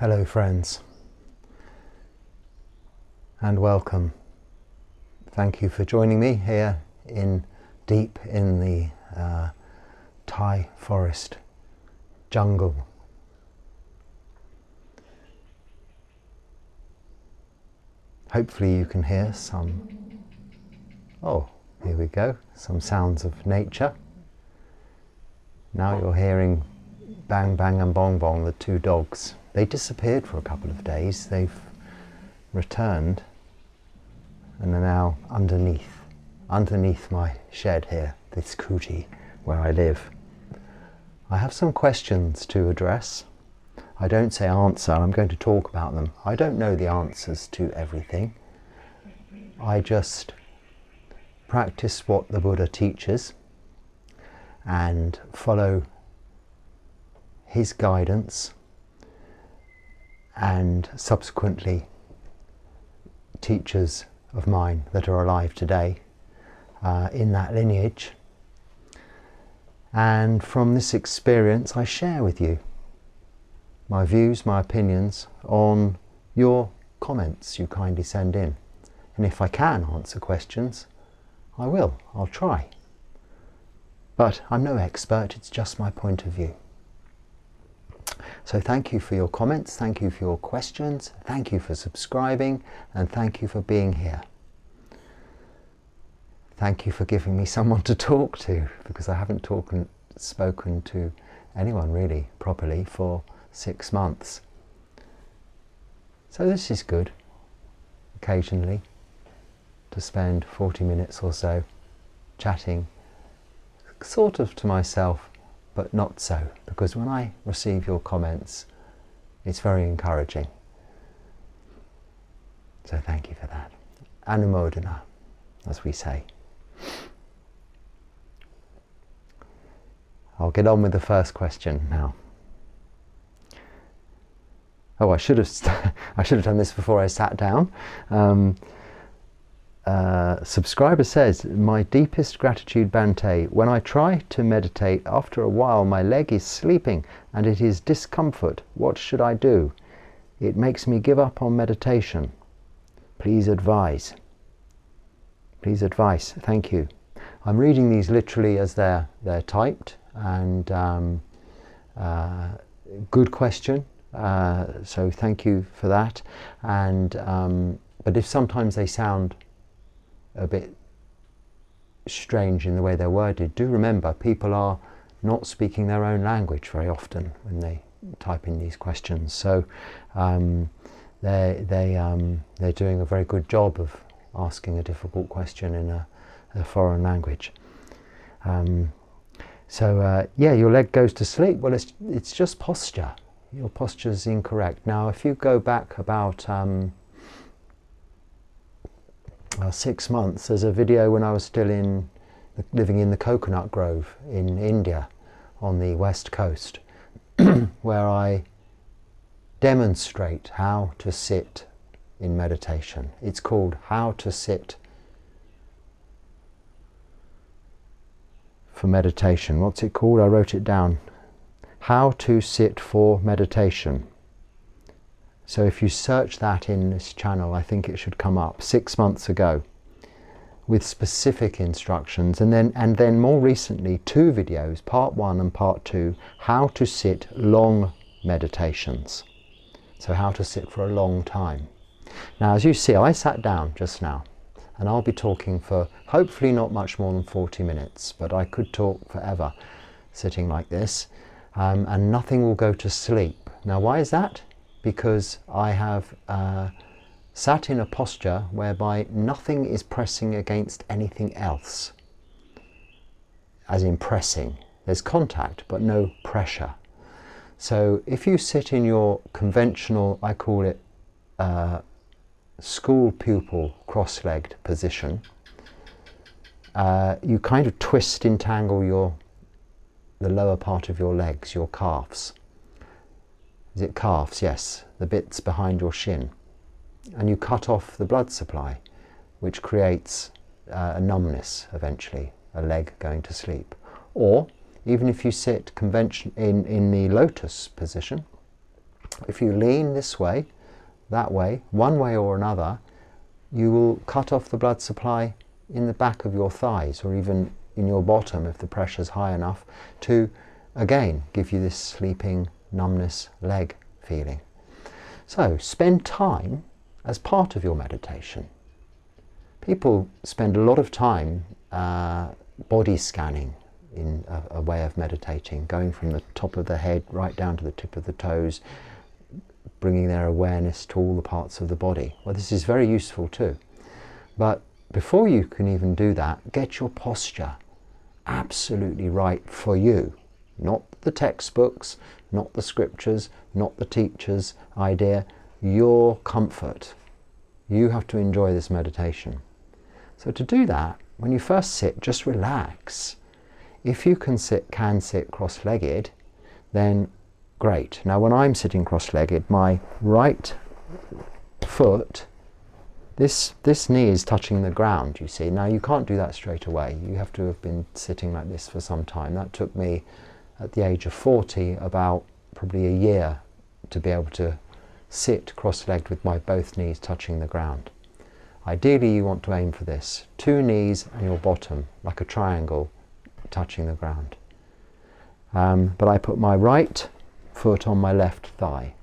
Hello friends, and welcome. Thank you for joining me here deep in the Thai Forest jungle. Hopefully you can hear some, here we go, some sounds of nature. Now you're hearing Bang Bang and Bong Bong, the two dogs. They disappeared for a couple of days. They've returned and are now underneath my shed here, this kuti where I live. I have some questions to address. I don't say answer, I'm going to talk about them. I don't know the answers to everything. I just practice what the Buddha teaches and follow his guidance, and subsequently teachers of mine that are alive today in that lineage. And from this experience I share with you my views, my opinions on your comments you kindly send in. And if I can answer questions, I will. I'll try. But I'm no expert, it's just my point of view. So thank you for your comments, thank you for your questions, thank you for subscribing, and thank you for being here. Thank you for giving me someone to talk to, because I haven't spoken to anyone really properly for 6 months. So this is good, occasionally, to spend 40 minutes or so chatting, sort of to myself, but not so, because when I receive your comments, it's very encouraging. So thank you for that. Anumodana, as we say. I'll get on with the first question now. Oh, I should have done this before I sat down. Subscriber says, my deepest gratitude, Bhante. When I try to meditate, after a while my leg is sleeping and it is discomfort. What should I do? It makes me give up on meditation. Please advise. Please advise. Thank you. I'm reading these literally as they're typed, and good question. So thank you for that. And but if sometimes they sound a bit strange in the way they're worded, do remember people are not speaking their own language very often when they type in these questions. So they're doing a very good job of asking a difficult question in a foreign language. Yeah, your leg goes to sleep. Well, it's just posture. Your posture is incorrect. Now, if you go back about 6 months, there's a video when I was still living in the coconut grove in India on the west coast where I demonstrate how to sit in meditation. It's called How to Sit for Meditation. What's it called? I wrote it down. How to Sit for Meditation. So if you search that in this channel, I think it should come up 6 months ago with specific instructions, and then more recently 2 videos, part 1 and part 2, how to sit long meditations. So how to sit for a long time. Now, as you see, I sat down just now, and I'll be talking for hopefully not much more than 40 minutes, but I could talk forever sitting like this, and nothing will go to sleep. Now, why is that? Because I have sat in a posture whereby nothing is pressing against anything else. As in pressing. There's contact, but no pressure. So if you sit in your conventional, I call it school pupil cross-legged position, you kind of twist, entangle the lower part of your legs, your calves. Is it calves? Yes, the bits behind your shin. And you cut off the blood supply, which creates a numbness eventually, a leg going to sleep. Or even if you sit in the lotus position, If you lean this way, that way, one way or another, you will cut off the blood supply in the back of your thighs, or even in your bottom if the pressure's high enough, to again give you this sleeping numbness leg feeling. So spend time as part of your meditation. People spend a lot of time body scanning in a way of meditating, going from the top of the head right down to the tip of the toes, bringing their awareness to all the parts of the body. Well, this is very useful too. But before you can even do that, get your posture absolutely right for you. Not the textbooks, not the scriptures, not the teacher's idea, your comfort. You have to enjoy this meditation. So to do that, when you first sit, just relax. If you can sit cross-legged, then great. Now when I'm sitting cross-legged, my right foot, this knee is touching the ground, you see. Now you can't do that straight away. You have to have been sitting like this for some time. That took me, at the age of 40, about probably a year to be able to sit cross-legged with my both knees touching the ground. Ideally you want to aim for this. 2 knees and your bottom, like a triangle, touching the ground. But I put my right foot on my left thigh.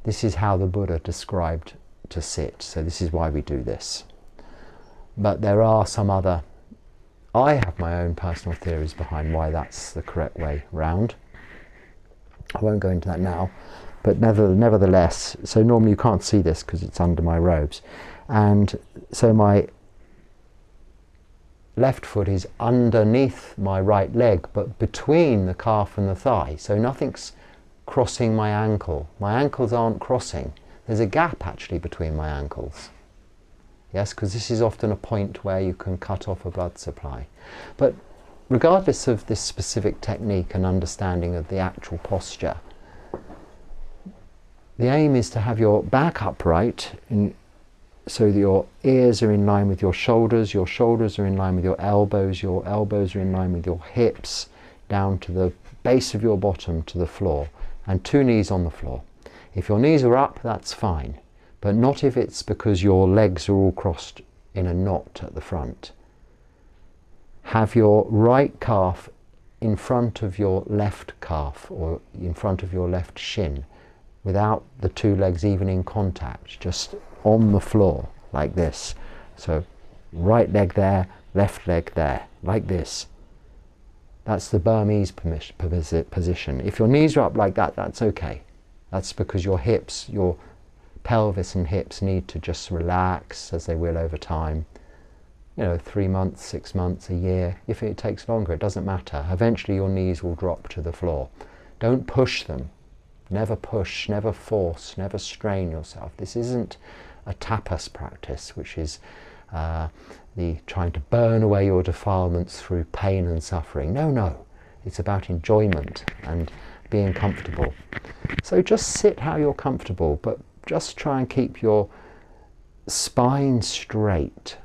This is how the Buddha described to sit, so this is why we do this. But there are some other, I have my own personal theories behind why that's the correct way round. I won't go into that now, but nevertheless, so normally you can't see this because it's under my robes, and so my left foot is underneath my right leg, but between the calf and the thigh, so nothing's crossing my ankle. My ankles aren't crossing. There's a gap actually between my ankles. Yes, because this is often a point where you can cut off a blood supply. But regardless of this specific technique and understanding of the actual posture, the aim is to have your back upright so that your ears are in line with your shoulders are in line with your elbows are in line with your hips, down to the base of your bottom to the floor, and 2 knees on the floor. If your knees are up, that's fine, but not if it's because your legs are all crossed in a knot at the front. Have your right calf in front of your left calf, or in front of your left shin, without the 2 legs even in contact, just on the floor, like this. So right leg there, left leg there, like this. That's the Burmese position. If your knees are up like that, that's okay. That's because your hips, your pelvis and hips need to just relax, as they will over time. 3 months, 6 months, a year. If it takes longer, it doesn't matter. Eventually your knees will drop to the floor. Don't push them. Never push, never force, never strain yourself. This isn't a tapas practice, which is the trying to burn away your defilements through pain and suffering. No. It's about enjoyment and being comfortable. So just sit how you're comfortable, but just try and keep your spine straight,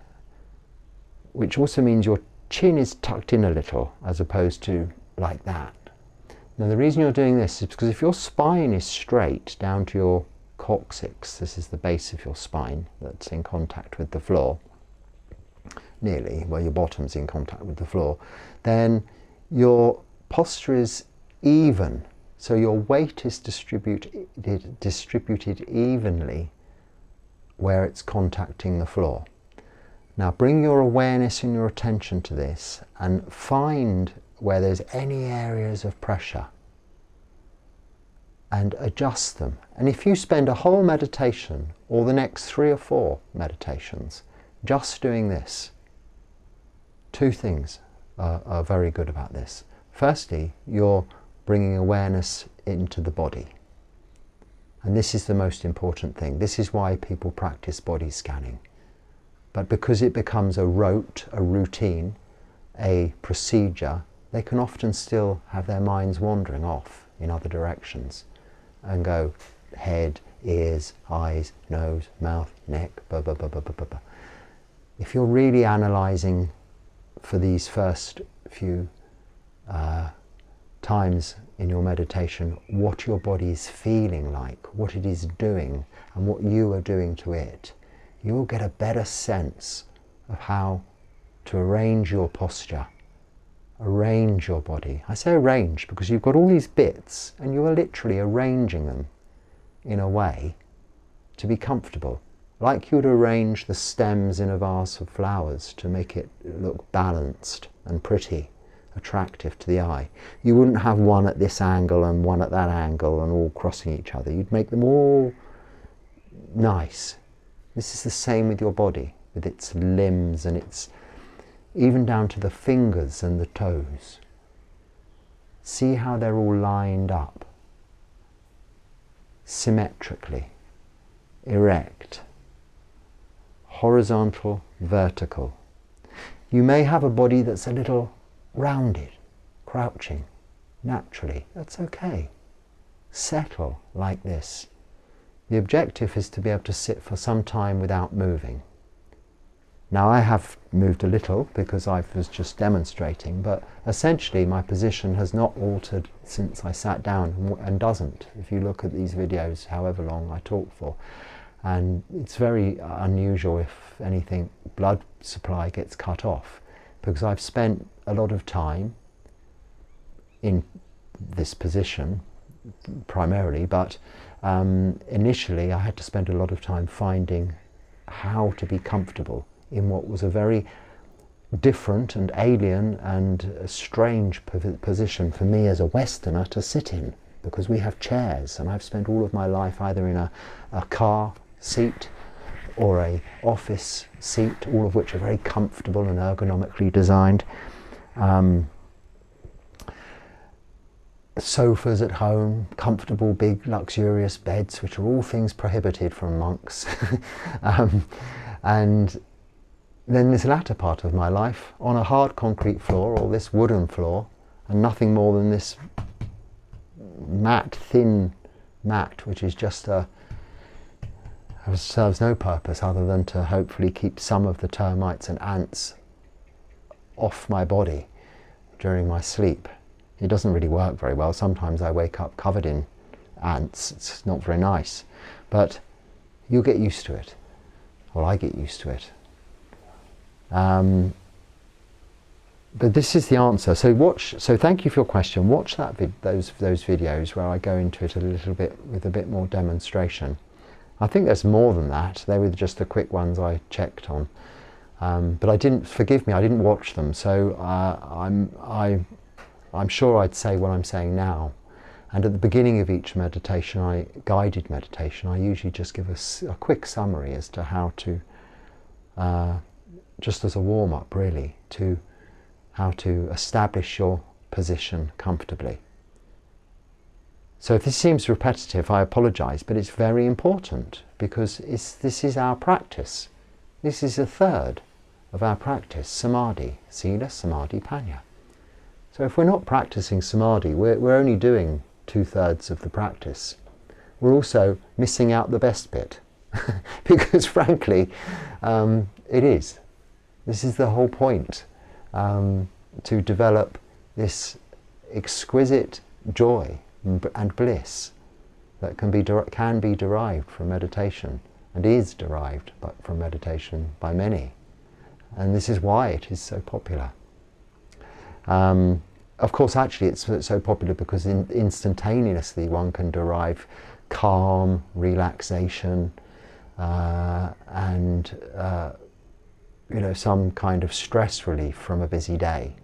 which also means your chin is tucked in a little, as opposed to like that. Now the reason you're doing this is because if your spine is straight down to your coccyx, this is the base of your spine that's in contact with the floor, nearly where your bottom's in contact with the floor, then your posture is even. So your weight is distributed evenly where it's contacting the floor. Now bring your awareness and your attention to this and find where there's any areas of pressure and adjust them. And if you spend a whole meditation or the next 3 or 4 meditations just doing this, 2 things are very good about this. Firstly, you're bringing awareness into the body. And this is the most important thing. This is why people practice body scanning. But because it becomes a rote, a routine, a procedure, they can often still have their minds wandering off in other directions and go head, ears, eyes, nose, mouth, neck, blah, blah, blah, blah, blah, blah. If you're really analysing for these first few times in your meditation what your body is feeling like, what it is doing, and what you are doing to it, you'll get a better sense of how to arrange your posture, arrange your body. I say arrange because you've got all these bits and you are literally arranging them in a way to be comfortable, like you would arrange the stems in a vase of flowers to make it look balanced and pretty, attractive to the eye. You wouldn't have one at this angle and one at that angle and all crossing each other. You'd make them all nice. This is the same with your body, with its limbs and its, even down to the fingers and the toes. See how they're all lined up, symmetrically, erect, horizontal, vertical. You may have a body that's a little rounded, crouching, naturally. That's okay. Settle like this. The objective is to be able to sit for some time without moving. Now I have moved a little because I was just demonstrating, but essentially my position has not altered since I sat down, and doesn't if you look at these videos, however long I talk for. And it's very unusual if anything, blood supply gets cut off, because I've spent a lot of time in this position primarily, but initially I had to spend a lot of time finding how to be comfortable in what was a very different and alien and a strange position for me as a Westerner to sit in, because we have chairs, and I've spent all of my life either in a car seat or a office seat, all of which are very comfortable and ergonomically designed. Sofas at home, comfortable, big, luxurious beds, which are all things prohibited from monks. And then this latter part of my life on a hard concrete floor, or this wooden floor, and nothing more than this mat, thin mat, which is just serves no purpose other than to hopefully keep some of the termites and ants off my body during my sleep. It doesn't really work very well. Sometimes I wake up covered in ants. It's not very nice, but you'll get used to it. Well, I get used to it. But this is the answer. So thank you for your question. Watch those videos where I go into it a little bit with a bit more demonstration. I think there's more than that. They were just the quick ones I checked on. But forgive me, I didn't watch them. So I'm sure I'd say what I'm saying now. And at the beginning of each meditation, guided meditation, I usually just give a quick summary as to how to, just as a warm-up really, to how to establish your position comfortably. So if this seems repetitive, I apologize, but it's very important, because this is our practice. This is a third of our practice, samadhi, sila, samadhi, panya. So if we're not practicing samadhi, we're only doing 2/3 of the practice. We're also missing out the best bit, because frankly, it is. This is the whole point, to develop this exquisite joy and bliss that can be derived from meditation, and is derived from meditation by many. And this is why it is so popular. Of course, actually, it's so popular because instantaneously one can derive calm, relaxation, and some kind of stress relief from a busy day.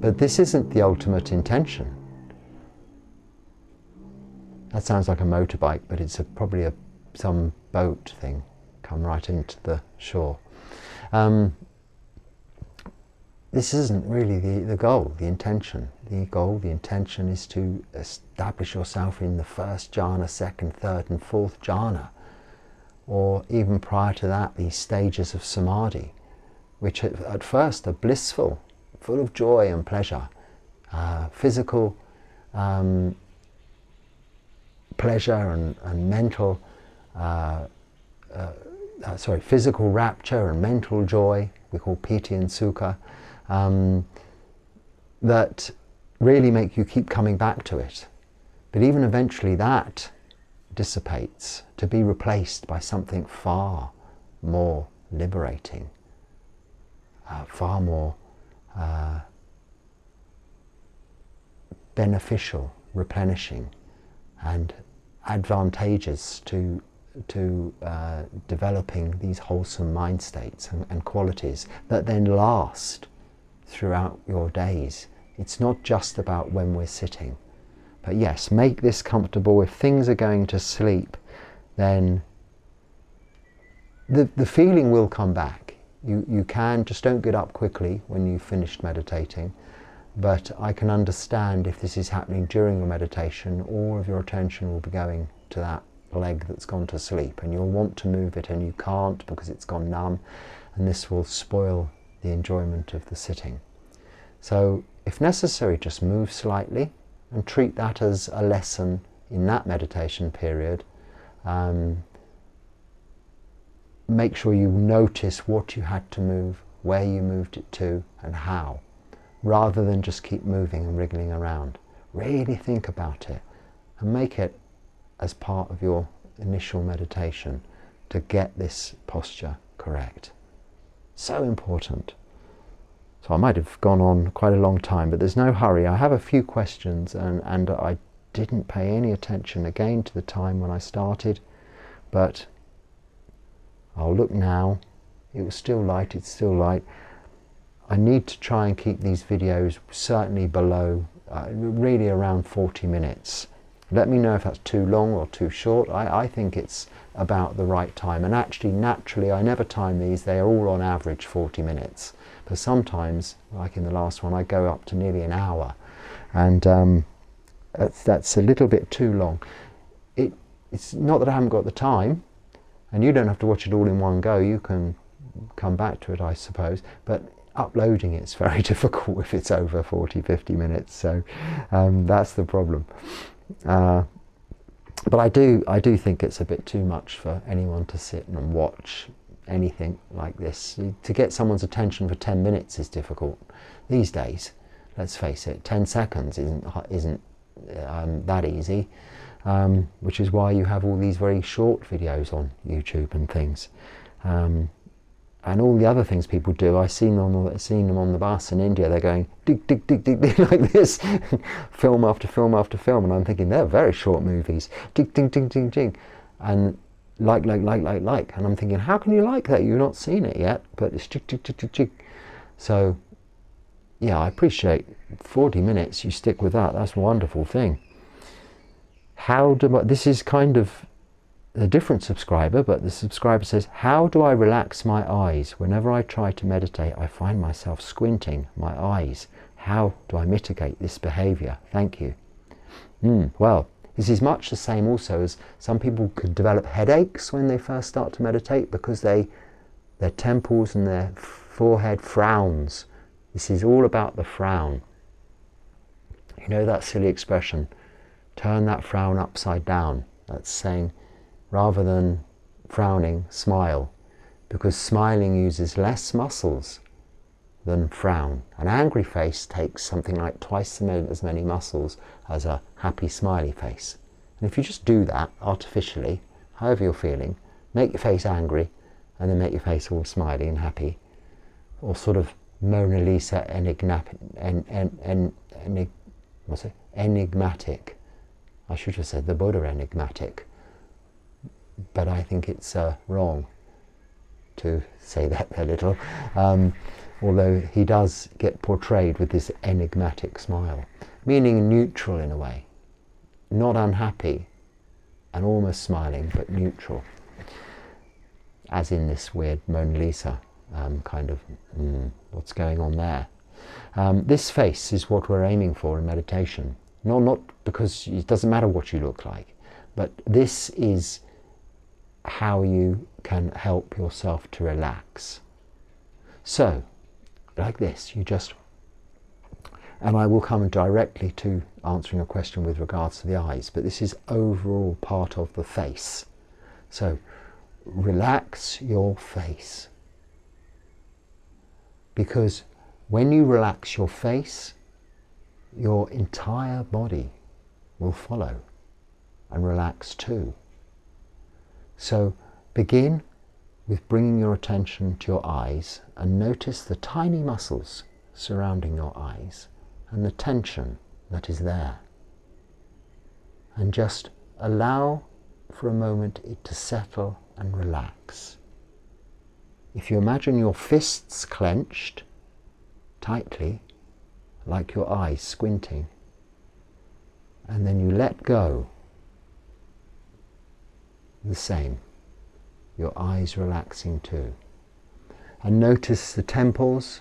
But this isn't the ultimate intention. That sounds like a motorbike, but it's probably some boat thing come right into the shore. This isn't really the goal, the intention. The intention is to establish yourself in the first jhana, second, third and fourth jhana, or even prior to that, these stages of samadhi, which at first are blissful, full of joy and pleasure, physical pleasure and mental, physical rapture and mental joy, we call piti and sukha, that really make you keep coming back to it. But even eventually that dissipates to be replaced by something far more liberating, far more beneficial, replenishing, and advantageous to developing these wholesome mind states and qualities that then last throughout your days. It's not just about when we're sitting. But yes, make this comfortable. If things are going to sleep, then the feeling will come back. You can, just don't get up quickly when you've finished meditating. But I can understand if this is happening during your meditation, all of your attention will be going to that leg that's gone to sleep, and you'll want to move it and you can't because it's gone numb, and this will spoil the enjoyment of the sitting. So if necessary, just move slightly and treat that as a lesson in that meditation period. Make sure you notice what you had to move, where you moved it to, and how, rather than just keep moving and wriggling around. Really think about it and make it as part of your initial meditation to get this posture correct. So important. So I might have gone on quite a long time, but there's no hurry. I have a few questions, and I didn't pay any attention again to the time when I started, but I'll look now. It was still light, it's still light. I need to try and keep these videos certainly below, really around 40 minutes. Let me know if that's too long or too short. I think it's about the right time. And actually, naturally, I never time these. They are all on average 40 minutes. But sometimes, like in the last one, I go up to nearly an hour. And that's a little bit too long. It's not that I haven't got the time, and you don't have to watch it all in one go. You can come back to it, I suppose. But uploading it's very difficult if it's over 40, 50 minutes. So that's the problem. But I do think it's a bit too much for anyone to sit and watch anything like this. To get someone's attention for 10 minutes is difficult these days. Let's face it, 10 seconds isn't that easy, which is why you have all these very short videos on YouTube and things. And all the other things people do, I've seen them on the bus in India. They're going dig, dig, dig, dig, dig like this, film after film after film, and I'm thinking they're very short movies. Dig, dig, dig, dig, dig, and like, and I'm thinking, how can you like that? You've not seen it yet, but it's dig, dig, dig, dig, dig. So, yeah, I appreciate 40 minutes. You stick with that. That's a wonderful thing. This is kind of a different subscriber, but the subscriber says, how do I relax my eyes? Whenever I try to meditate, I find myself squinting my eyes. How do I mitigate this behavior? Thank you. Well, this is much the same also as some people could develop headaches when they first start to meditate because their temples and their forehead frowns. This is all about the frown. You know that silly expression, turn that frown upside down. That's saying, rather than frowning, smile, because smiling uses less muscles than frown. An angry face takes something like twice as many muscles as a happy, smiley face. And if you just do that artificially, however you're feeling, make your face angry and then make your face all smiley and happy, or sort of Mona Lisa enigmatic. I should have said the Buddha enigmatic. But I think it's wrong to say that a little, although he does get portrayed with this enigmatic smile, meaning neutral in a way, not unhappy and almost smiling, but neutral, as in this weird Mona Lisa kind of, what's going on there? This face is what we're aiming for in meditation. Not because it doesn't matter what you look like, but this is how you can help yourself to relax. So, like this, you just, and I will come directly to answering a question with regards to the eyes, but this is overall part of the face. So, relax your face. Because when you relax your face, your entire body will follow and relax too. So begin with bringing your attention to your eyes and notice the tiny muscles surrounding your eyes and the tension that is there. And just allow for a moment it to settle and relax. If you imagine your fists clenched tightly, like your eyes squinting, and then you let go, the same, your eyes relaxing too. And notice the temples,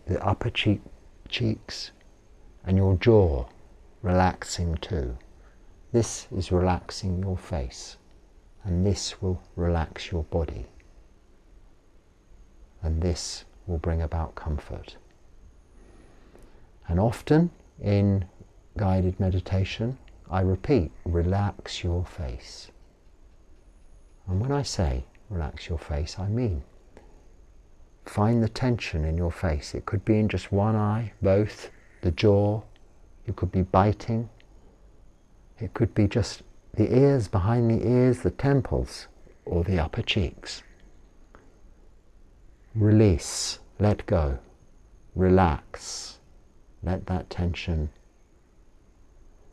the upper cheeks, and your jaw relaxing too. This is relaxing your face, and this will relax your body, and this will bring about comfort. And often in guided meditation, I repeat, relax your face. And when I say relax your face, I mean find the tension in your face. It could be in just one eye, both, the jaw, you could be biting. It could be just the ears, behind the ears, the temples, or the upper cheeks. Release, let go, relax, let that tension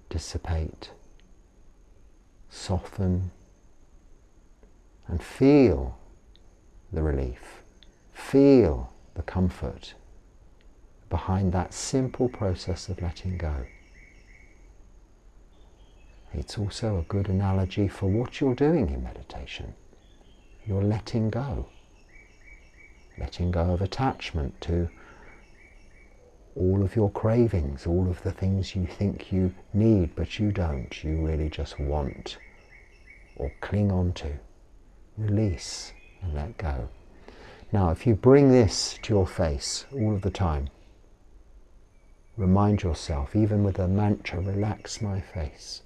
dissipate, soften, and feel the relief, feel the comfort behind that simple process of letting go. It's also a good analogy for what you're doing in meditation. You're letting go of attachment to all of your cravings, all of the things you think you need but you don't, you really just want or cling on to. Release and let go. Now, if you bring this to your face all of the time, remind yourself, even with a mantra, relax my face,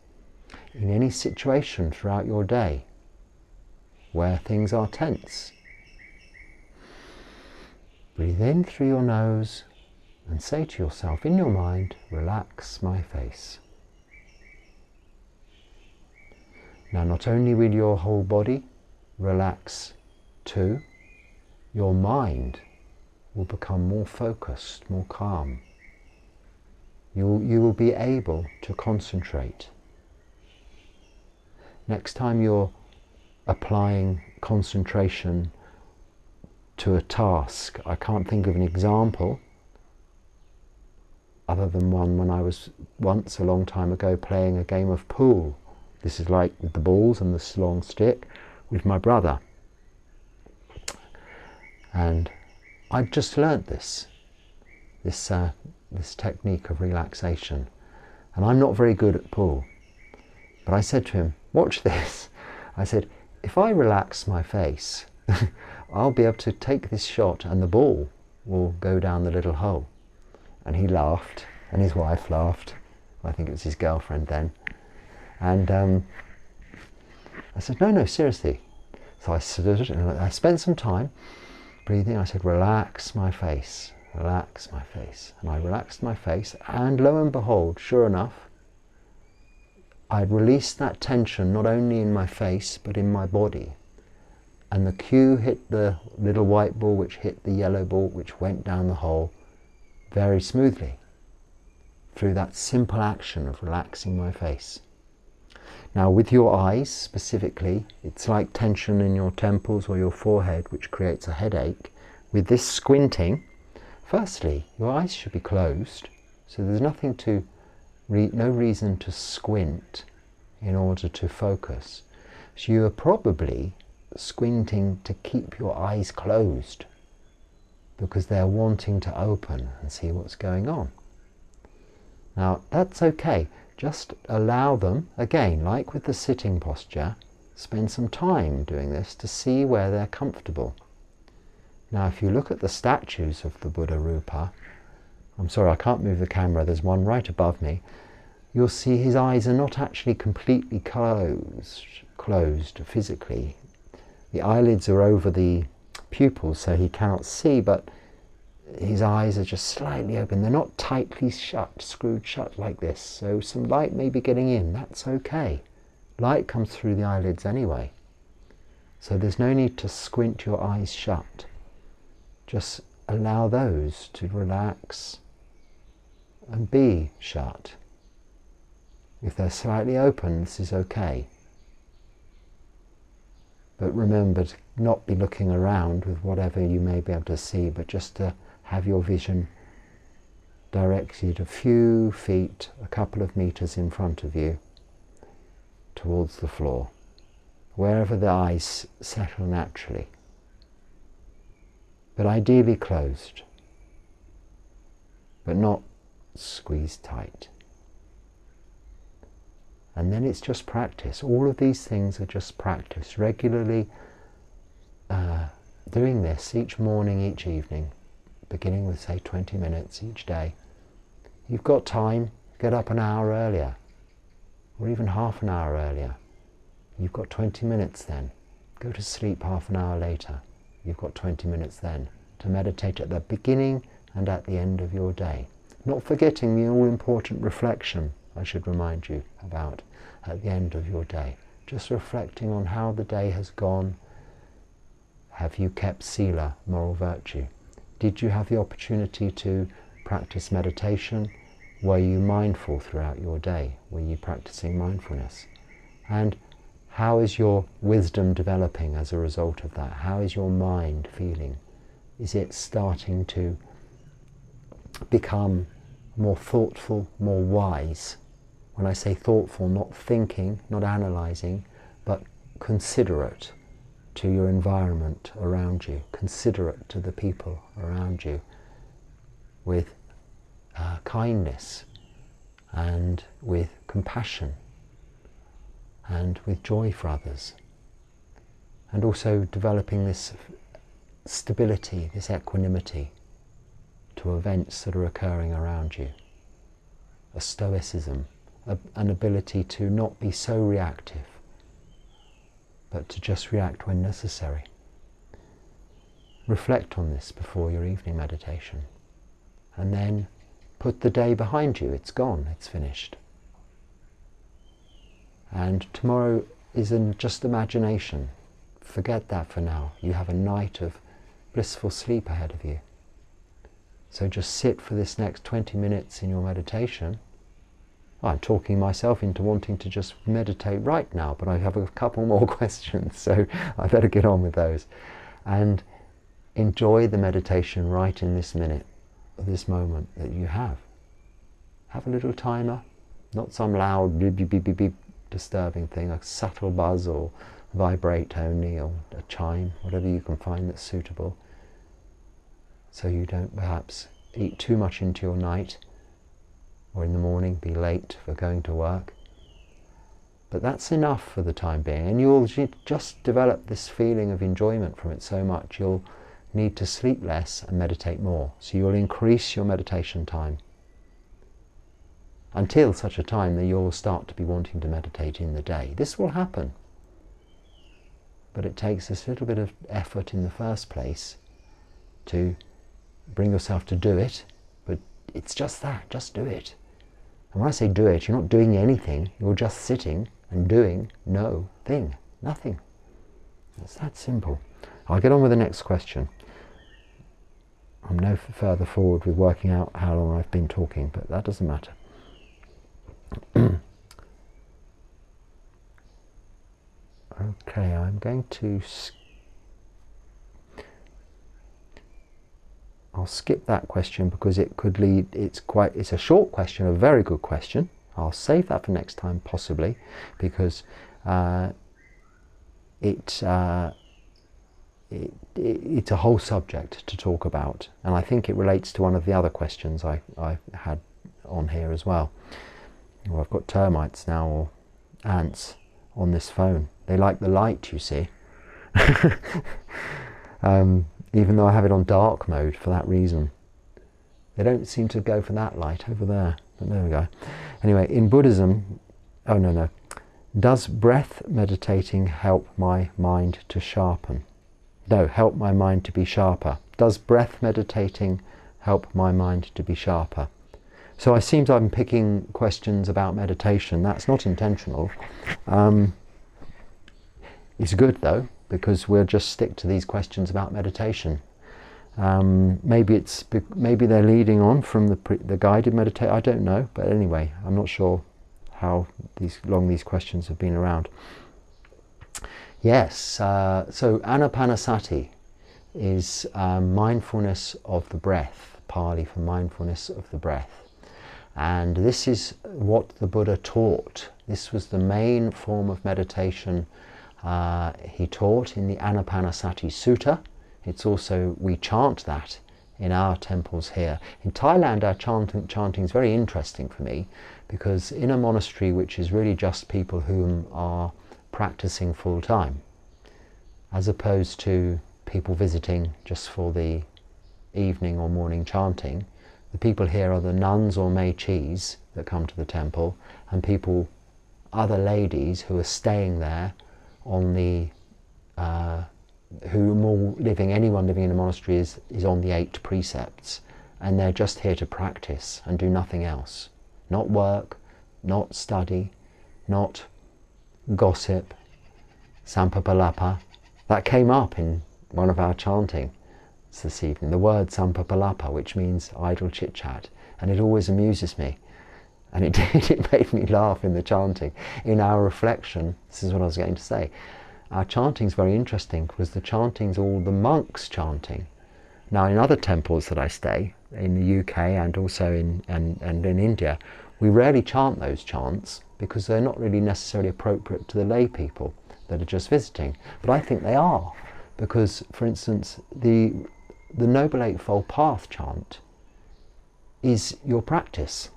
in any situation throughout your day where things are tense, breathe in through your nose and say to yourself in your mind, relax my face. Now, not only will your whole body relax too, your mind will become more focused, more calm. You will be able to concentrate. Next time you're applying concentration to a task, I can't think of an example other than one when I was once, a long time ago, playing a game of pool. This is like with the balls and the long stick with my brother. And I've just learnt this technique of relaxation. And I'm not very good at pool. But I said to him, watch this. I said, if I relax my face, I'll be able to take this shot and the ball will go down the little hole. And he laughed, and his wife laughed. I think it was his girlfriend then. And I said, no, seriously. So I stood and I spent some time breathing. I said, relax my face, relax my face. And I relaxed my face, and lo and behold, sure enough, I'd released that tension not only in my face, but in my body. And the cue hit the little white ball, which hit the yellow ball, which went down the hole very smoothly through that simple action of relaxing my face. Now, with your eyes specifically, it's like tension in your temples or your forehead, which creates a headache. With this squinting, firstly, your eyes should be closed, so there's nothing to no reason to squint in order to focus. So you are probably squinting to keep your eyes closed because they're wanting to open and see what's going on. Now, that's okay. Just allow them, again, like with the sitting posture, spend some time doing this to see where they're comfortable. Now, if you look at the statues of the Buddha Rupa, I'm sorry, I can't move the camera, there's one right above me, you'll see his eyes are not actually completely closed physically. The eyelids are over the pupils, so he cannot see, but his eyes are just slightly open. They're not tightly shut, screwed shut like this. So some light may be getting in. That's okay. Light comes through the eyelids anyway. So there's no need to squint your eyes shut. Just allow those to relax and be shut. If they're slightly open, this is okay. But remember to not be looking around with whatever you may be able to see, but just to have your vision directed a few feet, a couple of meters in front of you, towards the floor, wherever the eyes settle naturally, but ideally closed, but not squeezed tight. And then it's just practice. All of these things are just practice. Regularly doing this each morning, each evening, beginning with, say, 20 minutes each day. You've got time, get up an hour earlier, or even half an hour earlier. You've got 20 minutes then. Go to sleep half an hour later. You've got 20 minutes then to meditate at the beginning and at the end of your day. Not forgetting the all-important reflection I should remind you about at the end of your day. Just reflecting on how the day has gone. Have you kept sila, moral virtue? Did you have the opportunity to practice meditation? Were you mindful throughout your day? Were you practicing mindfulness? And how is your wisdom developing as a result of that? How is your mind feeling? Is it starting to become more thoughtful, more wise? When I say thoughtful, not thinking, not analysing, but considerate to your environment around you, considerate to the people around you, with kindness and with compassion and with joy for others, and also developing this stability, this equanimity to events that are occurring around you, a stoicism, an ability to not be so reactive, but to just react when necessary. Reflect on this before your evening meditation, and then put the day behind you. It's gone, it's finished. And tomorrow is just imagination. Forget that for now. You have a night of blissful sleep ahead of you. So just sit for this next 20 minutes in your meditation. I'm talking myself into wanting to just meditate right now, but I have a couple more questions, so I better get on with those. And enjoy the meditation right in this minute, this moment that you have. Have a little timer, not some loud beep, beep, beep, beep, beep disturbing thing, a subtle buzz or vibrate only, or a chime, whatever you can find that's suitable, so you don't perhaps eat too much into your night, or in the morning be late for going to work. But that's enough for the time being, and you'll just develop this feeling of enjoyment from it so much you'll need to sleep less and meditate more. So you'll increase your meditation time until such a time that you'll start to be wanting to meditate in the day. This will happen, but it takes this little bit of effort in the first place to bring yourself to do it. But it's just that, just do it. And when I say do it, you're not doing anything, you're just sitting and doing no thing, nothing. It's that simple. I'll get on with the next question. I'm no further forward with working out how long I've been talking, but that doesn't matter. Okay, I'm going to I'll skip that question because it could lead, it's a short question, a very good question. I'll save that for next time possibly, because it's a whole subject to talk about, and I think it relates to one of the other questions I had on here as well. Well, I've got termites now, or ants, on this phone. They like the light, you see. Even though I have it on dark mode for that reason. They don't seem to go for that light over there, but there we go. Anyway, in Buddhism, oh no. Does breath meditating help my mind to sharpen? No, help my mind to be sharper. Does breath meditating help my mind to be sharper. So it seems I'm picking questions about meditation. That's not intentional. It's good though, because we'll just stick to these questions about meditation. Maybe they're leading on from the guided meditation. I don't know, but anyway, I'm not sure how long these questions have been around. Yes, so Anapanasati is mindfulness of the breath, Pali for mindfulness of the breath. And this is what the Buddha taught. This was the main form of meditation he taught in the Anapanasati Sutta. It's also, we chant that in our temples here. In Thailand, our chanting is very interesting for me, because in a monastery which is really just people whom are practicing full time, as opposed to people visiting just for the evening or morning chanting, the people here are the nuns or mei-chis that come to the temple, and other ladies who are staying there on the anyone living in a monastery is on the 8 precepts, and they're just here to practice and do nothing else. Not work, not study, not gossip, sampapalapa. That came up in one of our chanting this evening, the word sampapalapa, which means idle chit-chat, and it always amuses me. And it did, it made me laugh in the chanting. In our reflection, this is what I was going to say, our chanting is very interesting, because the chanting's all the monks chanting. Now in other temples that I stay, in the UK and also in India, we rarely chant those chants, because they're not really necessarily appropriate to the lay people that are just visiting. But I think they are, because, for instance, the Noble Eightfold Path chant is your practice.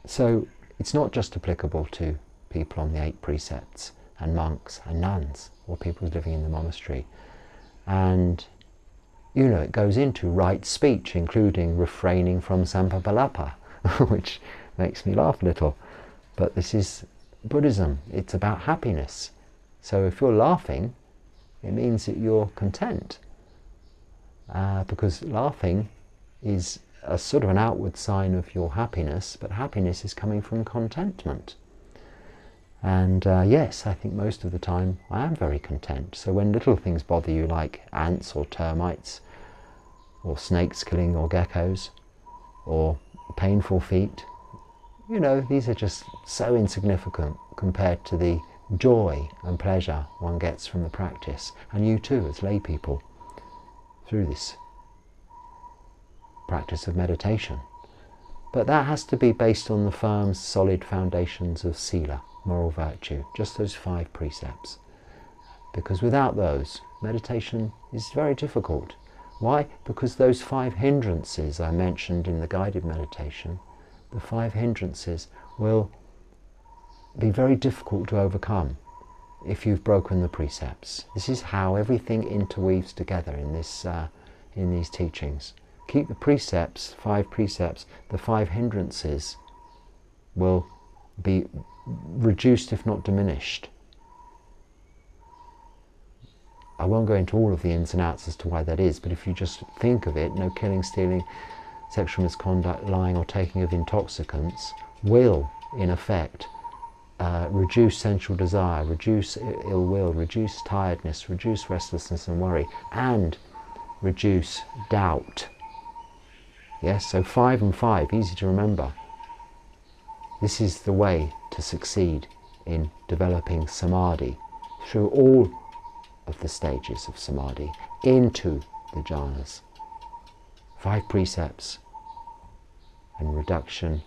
So it's not just applicable to people on the 8 precepts and monks and nuns or people living in the monastery. And you know, it goes into right speech, including refraining from sampapalapa, which makes me laugh a little. But this is Buddhism. It's about happiness. So if you're laughing, it means that you're content. Because laughing is a sort of an outward sign of your happiness, but happiness is coming from contentment. And yes, I think most of the time I am very content. So when little things bother you, like ants or termites, or snakes killing or geckos, or painful feet, you know, these are just so insignificant compared to the joy and pleasure one gets from the practice. And you too, as lay people, through this practice of meditation. But that has to be based on the firm, solid foundations of sila, moral virtue, just those 5 precepts. Because without those, meditation is very difficult. Why? Because those 5 hindrances I mentioned in the guided meditation, the 5 hindrances will be very difficult to overcome if you've broken the precepts. This is how everything interweaves together in these teachings. Keep the precepts, 5 precepts, the 5 hindrances will be reduced if not diminished. I won't go into all of the ins and outs as to why that is, but if you just think of it, no killing, stealing, sexual misconduct, lying or taking of intoxicants will, in effect, reduce sensual desire, reduce ill will, reduce tiredness, reduce restlessness and worry, and reduce doubt. Yes, so 5 and 5, easy to remember. This is the way to succeed in developing samadhi through all of the stages of samadhi into the jhanas. 5 precepts and reduction,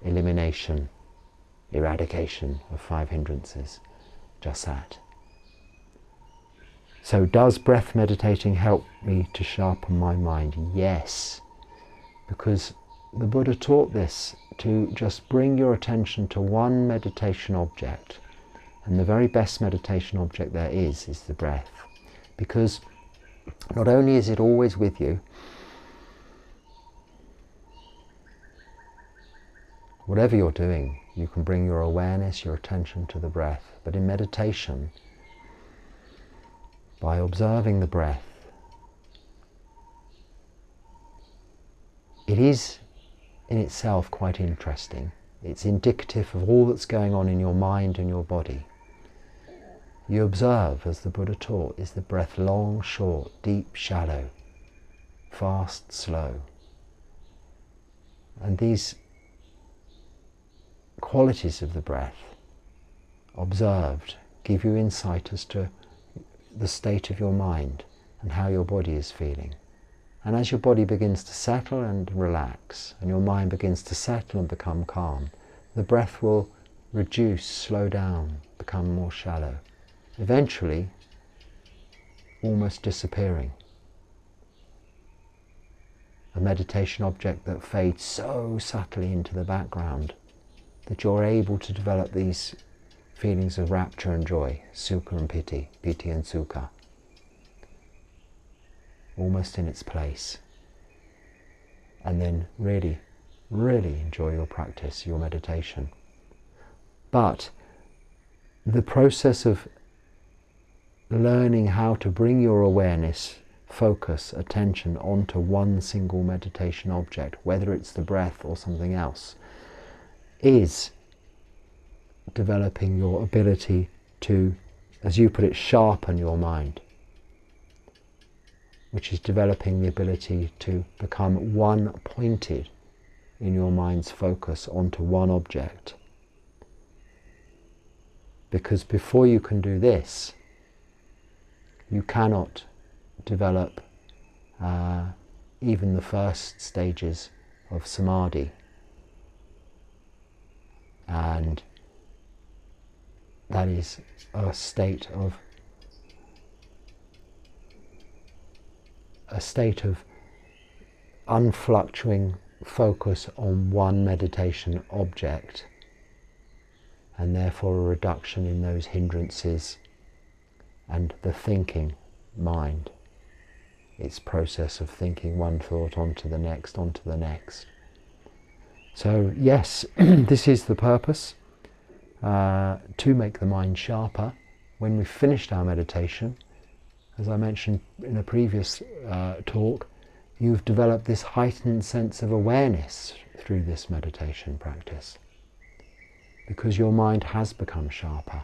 elimination, eradication of 5 hindrances. Just that. So does breath meditating help me to sharpen my mind? Yes, because the Buddha taught this, to just bring your attention to one meditation object, and the very best meditation object there is the breath. Because not only is it always with you, whatever you're doing, you can bring your awareness, your attention to the breath. But in meditation, by observing the breath, it is in itself quite interesting. It's indicative of all that's going on in your mind and your body. You observe, as the Buddha taught, is the breath long, short, deep, shallow, fast, slow. And these qualities of the breath, observed, give you insight as to the state of your mind and how your body is feeling. And as your body begins to settle and relax, and your mind begins to settle and become calm, the breath will reduce, slow down, become more shallow, eventually almost disappearing. A meditation object that fades so subtly into the background that you're able to develop these feelings of rapture and joy, sukha and piti, piti and sukha, almost in its place. And then really, really enjoy your practice, your meditation. But the process of learning how to bring your awareness, focus, attention onto one single meditation object, whether it's the breath or something else, is developing your ability to, as you put it, sharpen your mind, which is developing the ability to become one-pointed in your mind's focus onto one object. Because before you can do this, you cannot develop even the first stages of samadhi. And that is a state of unfluctuating focus on one meditation object, and therefore a reduction in those hindrances and the thinking mind, its process of thinking one thought onto the next, onto the next. So yes, this is the purpose, to make the mind sharper. When we've finished our meditation, as I mentioned in a previous talk, you've developed this heightened sense of awareness through this meditation practice, because your mind has become sharper.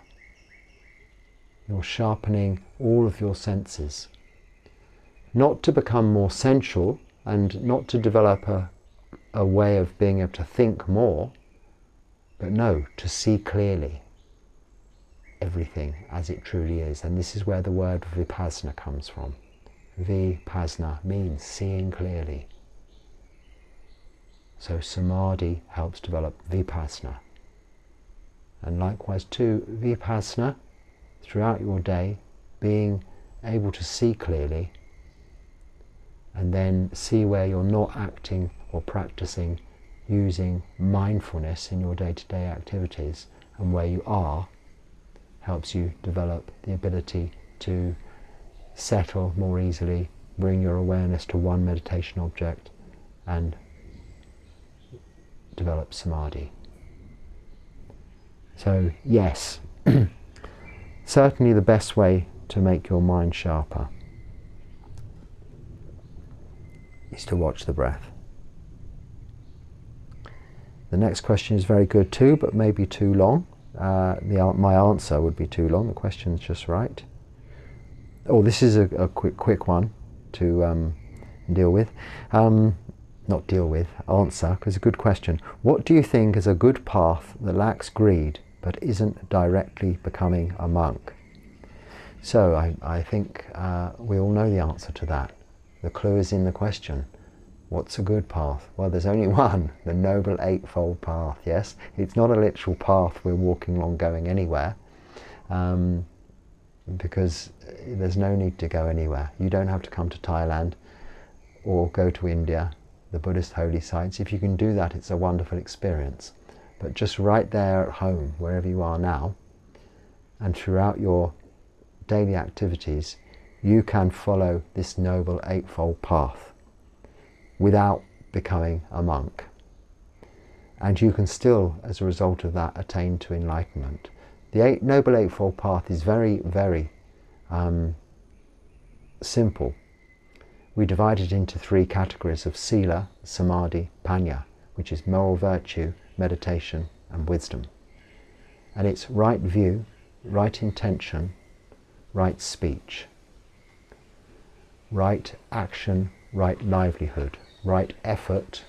You're sharpening all of your senses, not to become more sensual and not to develop a way of being able to think more, but no, to see clearly everything as it truly is. And this is where the word vipassana comes from. Vipassana means seeing clearly. So samadhi helps develop vipassana. And likewise too, vipassana, throughout your day, being able to see clearly, and then see where you're not acting or practicing using mindfulness in your day-to-day activities, and where you are, helps you develop the ability to settle more easily, bring your awareness to one meditation object, and develop samadhi. So yes, certainly the best way to make your mind sharper is to watch the breath. The next question is very good too, but maybe too long. My answer would be too long. The question's just right. Oh, this is a quick one to deal with. Not deal with, answer, because it's a good question. What do you think is a good path that lacks greed but isn't directly becoming a monk? So I think we all know the answer to that. The clue is in the question. What's a good path? Well, there's only one, the Noble Eightfold Path, yes? It's not a literal path we're walking along going anywhere, because there's no need to go anywhere. You don't have to come to Thailand or go to India, the Buddhist holy sites. If you can do that, it's a wonderful experience. But just right there at home, wherever you are now, and throughout your daily activities, you can follow this Noble Eightfold Path without becoming a monk. And you can still, as a result of that, attain to enlightenment. The Noble Eightfold Path is very, very simple. we divide it into three categories of sila, samadhi, panya, which is moral virtue, meditation, and wisdom. And it's right view, right intention, right speech, right action, right livelihood, right effort,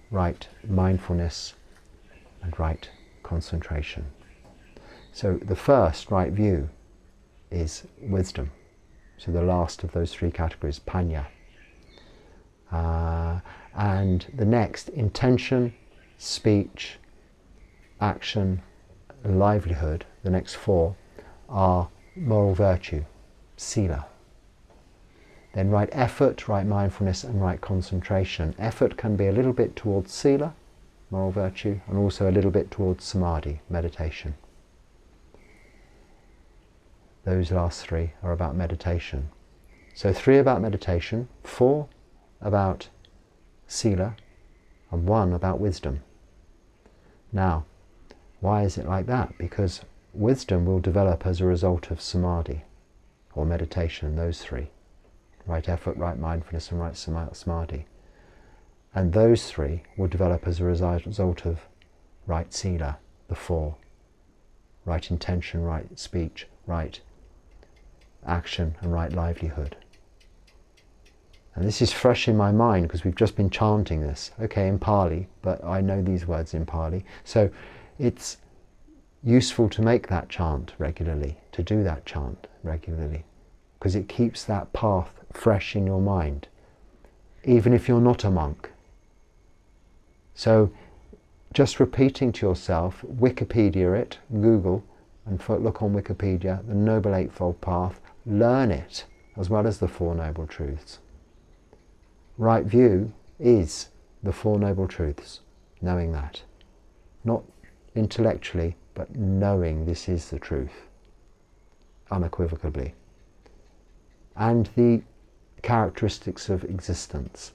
right mindfulness, and right concentration. So the first right view is wisdom. So the last of those three categories, panya. And the next, intention, speech, action, livelihood, the next four are moral virtue, sila. Then right effort, right mindfulness, and right concentration. Effort can be a little bit towards sila, moral virtue, and also a little bit towards samadhi, meditation. Those last three are about meditation. So 3 about meditation, 4 about sila, and 1 about wisdom. Now, why is it like that? Because wisdom will develop as a result of samadhi, or meditation, those 3. Right effort, right mindfulness, and right samadhi. And those 3 will develop as a result of right sila, the 4. Right intention, right speech, right action, and right livelihood. And this is fresh in my mind because we've just been chanting this, okay, in Pali, but I know these words in Pali. So it's useful to make that chant regularly, to do that chant regularly, because it keeps that path fresh in your mind, even if you're not a monk. So just repeating to yourself, Wikipedia it, Google, and look on Wikipedia, the Noble Eightfold Path, learn it, as well as the Four Noble Truths. Right view is the Four Noble Truths, knowing that. Not intellectually, but knowing this is the truth, unequivocally. And the characteristics of existence,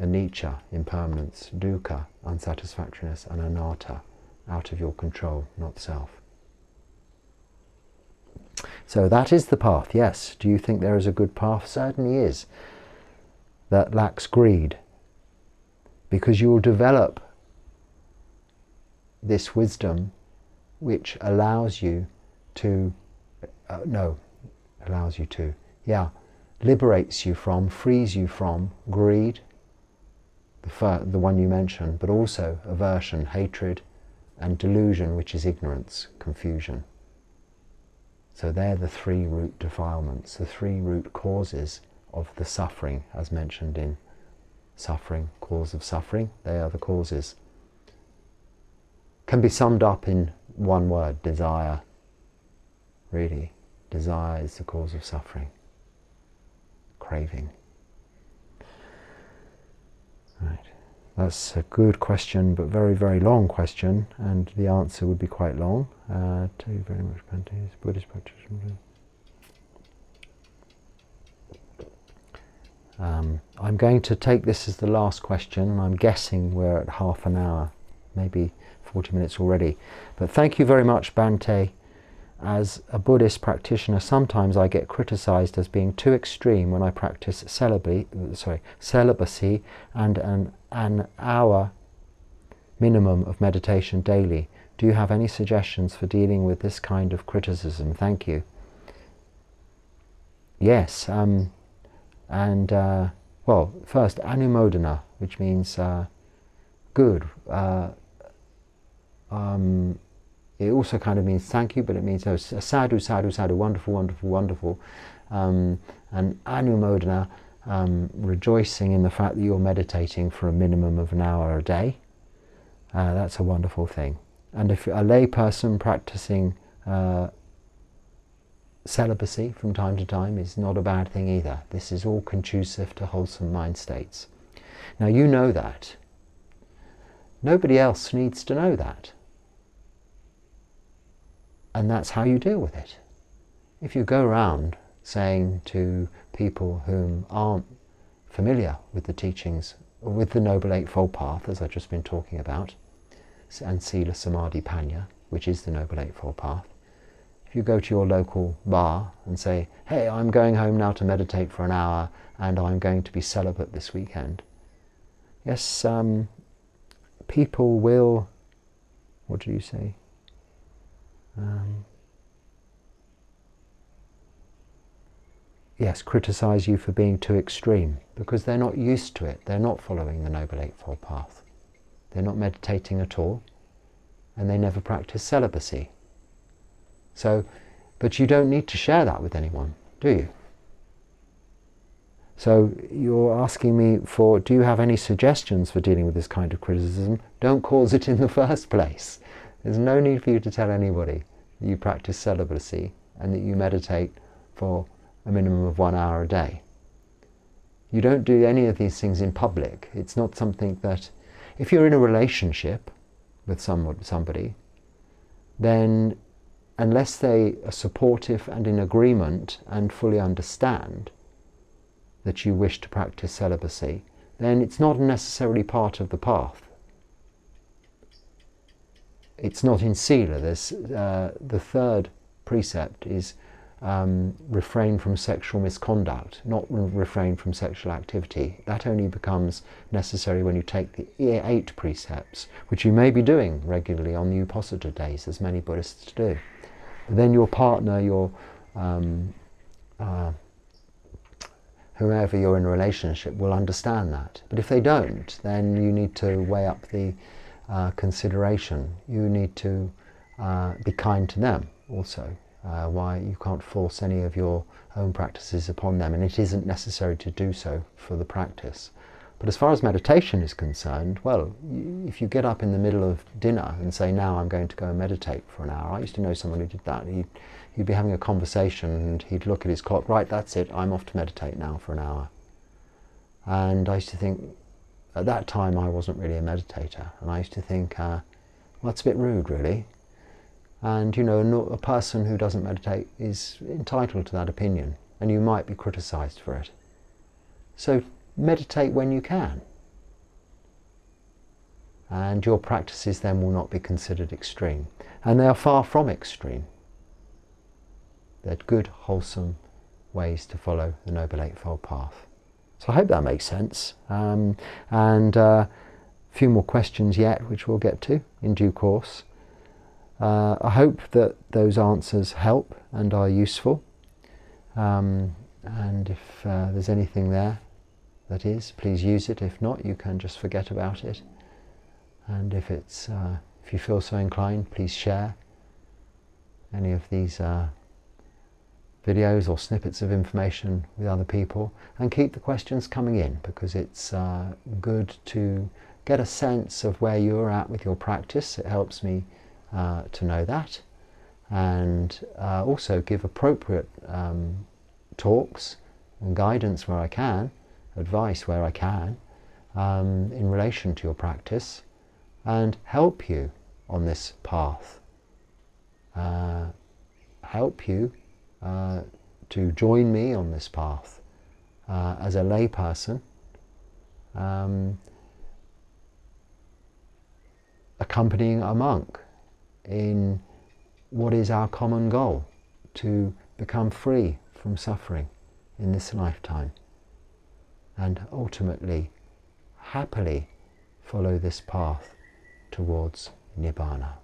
anicca, impermanence, dukkha, unsatisfactoriness, and anatta, out of your control, not self. So that is the path, yes. Do you think there is a good path? Certainly is. That lacks greed, because you will develop this wisdom which allows you to, liberates you from, frees you from greed, the one you mentioned, but also aversion, hatred, and delusion, which is ignorance, confusion. So they're the 3 root defilements, the 3 root causes of the suffering, as mentioned in Suffering, Cause of Suffering. They are the causes. Can be summed up in one word, desire. Really, desire is the cause of suffering. Craving. Right. That's a good question, but very, very long question, and the answer would be quite long. Thank you very much, Bhante. Buddhist practitioner. I'm going to take this as the last question, and I'm guessing we're at half an hour, maybe 40 minutes already. But thank you very much, Bhante. As a Buddhist practitioner, sometimes I get criticized as being too extreme when I practice celibacy and an hour minimum of meditation daily. Do you have any suggestions for dealing with this kind of criticism? Thank you. Yes, well, first, anumodana, which means good. It also kind of means thank you, but it means sadhu, sadhu, sadhu, wonderful, wonderful, wonderful. And anumodana, rejoicing in the fact that you're meditating for a minimum of an hour a day. That's a wonderful thing. And if a lay person practicing celibacy from time to time is not a bad thing either. This is all conducive to wholesome mind states. Now you know that. Nobody else needs to know that. And that's how you deal with it. If you go around saying to people whom aren't familiar with the teachings, or with the Noble Eightfold Path, as I've just been talking about, and Sila Samadhi Panya, which is the Noble Eightfold Path, If you go to your local bar and say, hey, I'm going home now to meditate for an hour and I'm going to be celibate this weekend. Yes, people will, what do you say? Yes, criticize you for being too extreme because they're not used to it. They're not following the Noble Eightfold Path. They're not meditating at all and they never practice celibacy. So, but you don't need to share that with anyone, do you? So you're asking me for, do you have any suggestions for dealing with this kind of criticism? Don't cause it in the first place. There's no need for you to tell anybody that you practice celibacy and that you meditate for a minimum of 1 hour a day. You don't do any of these things in public. It's not something that, if you're in a relationship with somebody, then unless they are supportive and in agreement and fully understand that you wish to practice celibacy, then it's not necessarily part of the path. It's not in Sila. There's, the third precept is refrain from sexual misconduct, not refrain from sexual activity. That only becomes necessary when you take the 8 precepts, which you may be doing regularly on the Uposatha days, as many Buddhists do. But then your partner, your whoever you're in a relationship will understand that. But if they don't, then you need to weigh up the consideration. You need to be kind to them also. Why you can't force any of your own practices upon them, and it isn't necessary to do so for the practice. But as far as meditation is concerned, well, if you get up in the middle of dinner and say, now I'm going to go and meditate for an hour. I used to know someone who did that. He'd be having a conversation and he'd look at his clock, right, that's it, I'm off to meditate now for an hour. And I used to think, at that time I wasn't really a meditator, and I used to think, well, that's a bit rude really. And you know, a person who doesn't meditate is entitled to that opinion, and you might be criticized for it. So meditate when you can, and your practices then will not be considered extreme, and they are far from extreme. They're good, wholesome ways to follow the Noble Eightfold Path. So I hope that makes sense, and a few more questions yet, which we'll get to in due course. I hope that those answers help and are useful, and if there's anything there that is, please use it. If not, you can just forget about it. And if you feel so inclined, please share any of these videos or snippets of information with other people, and keep the questions coming in, because it's good to get a sense of where you're at with your practice. It helps me to know that, and also give appropriate talks and guidance where I can, advice where I can, in relation to your practice, and help you on this path. Help you to join me on this path as a lay person, accompanying a monk in what is our common goal, to become free from suffering in this lifetime, and ultimately happily follow this path towards Nibbana.